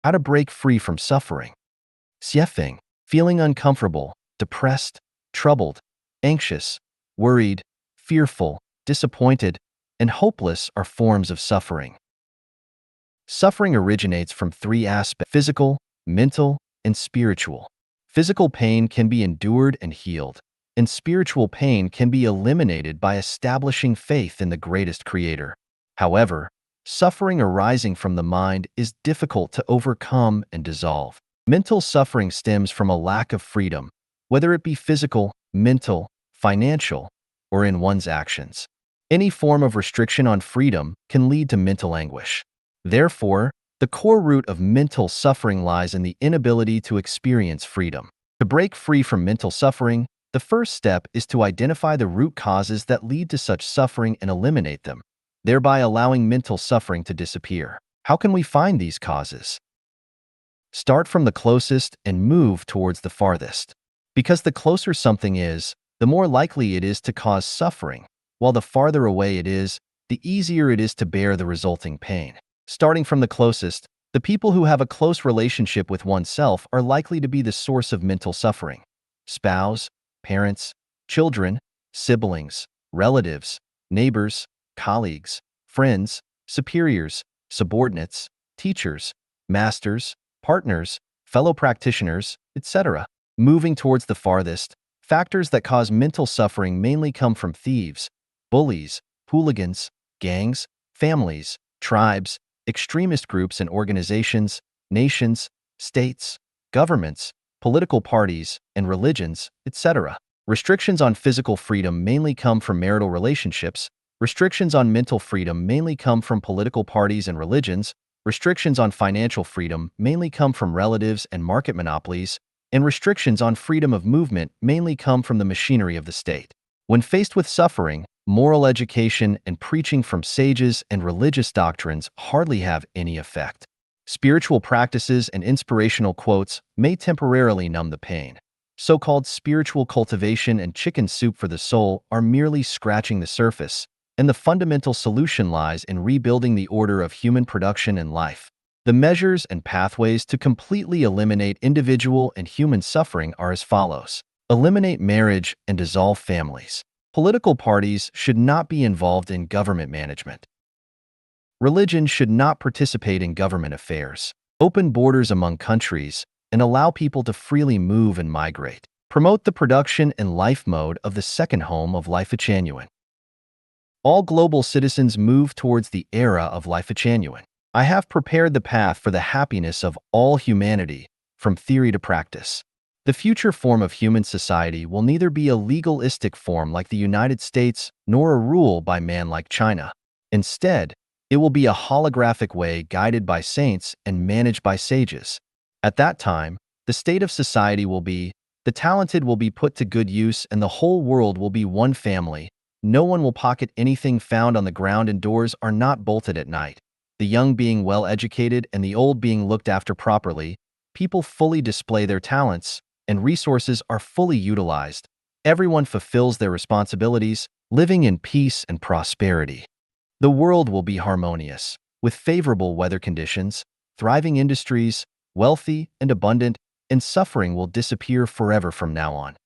How to break free from suffering. Xiefeng, feeling uncomfortable, depressed, troubled, anxious, worried, fearful, disappointed, and hopeless are forms of suffering. Suffering originates from three aspects: physical, mental, and spiritual. Physical pain can be endured and healed, and spiritual pain can be eliminated by establishing faith in the greatest creator. However, suffering arising from the mind is difficult to overcome and dissolve. Mental suffering stems from a lack of freedom, whether it be physical, mental, financial, or in one's actions. Any form of restriction on freedom can lead to mental anguish. Therefore, the core root of mental suffering lies in the inability to experience freedom. To break free from mental suffering, the first step is to identify the root causes that lead to such suffering and eliminate them, thereby allowing mental suffering to disappear. How can we find these causes? Start from the closest and move towards the farthest. Because the closer something is, the more likely it is to cause suffering, while the farther away it is, the easier it is to bear the resulting pain. Starting from the closest, the people who have a close relationship with oneself are likely to be the source of mental suffering. Spouse, parents, children, siblings, relatives, neighbors, colleagues, friends, superiors, subordinates, teachers, masters, partners, fellow practitioners, etc. Moving towards the farthest, factors that cause mental suffering mainly come from thieves, bullies, hooligans, gangs, families, tribes, extremist groups and organizations, nations, states, governments, political parties, and religions, etc. Restrictions on physical freedom mainly come from marital relationships. Restrictions on mental freedom mainly come from political parties and religions. Restrictions on financial freedom mainly come from relatives and market monopolies. And restrictions on freedom of movement mainly come from the machinery of the state. When faced with suffering, moral education and preaching from sages and religious doctrines hardly have any effect. Spiritual practices and inspirational quotes may temporarily numb the pain. So-called spiritual cultivation and chicken soup for the soul are merely scratching the surface, and the fundamental solution lies in rebuilding the order of human production and life. The measures and pathways to completely eliminate individual and human suffering are as follows. Eliminate marriage and dissolve families. Political parties should not be involved in government management. Religion should not participate in government affairs. Open borders among countries and allow people to freely move and migrate. Promote the production and life mode of the second home of Life Genuine. All global citizens move towards the era of Life Genuine. I have prepared the path for the happiness of all humanity, from theory to practice. The future form of human society will neither be a legalistic form like the United States nor a rule by man like China. Instead, it will be a holographic way guided by saints and managed by sages. At that time, the state of society will be, the talented will be put to good use and the whole world will be one family. No one will pocket anything found on the ground and doors are not bolted at night. The young being well educated and the old being looked after properly, people fully display their talents, and resources are fully utilized. Everyone fulfills their responsibilities, living in peace and prosperity. The world will be harmonious, with favorable weather conditions, thriving industries, wealthy and abundant, and suffering will disappear forever from now on.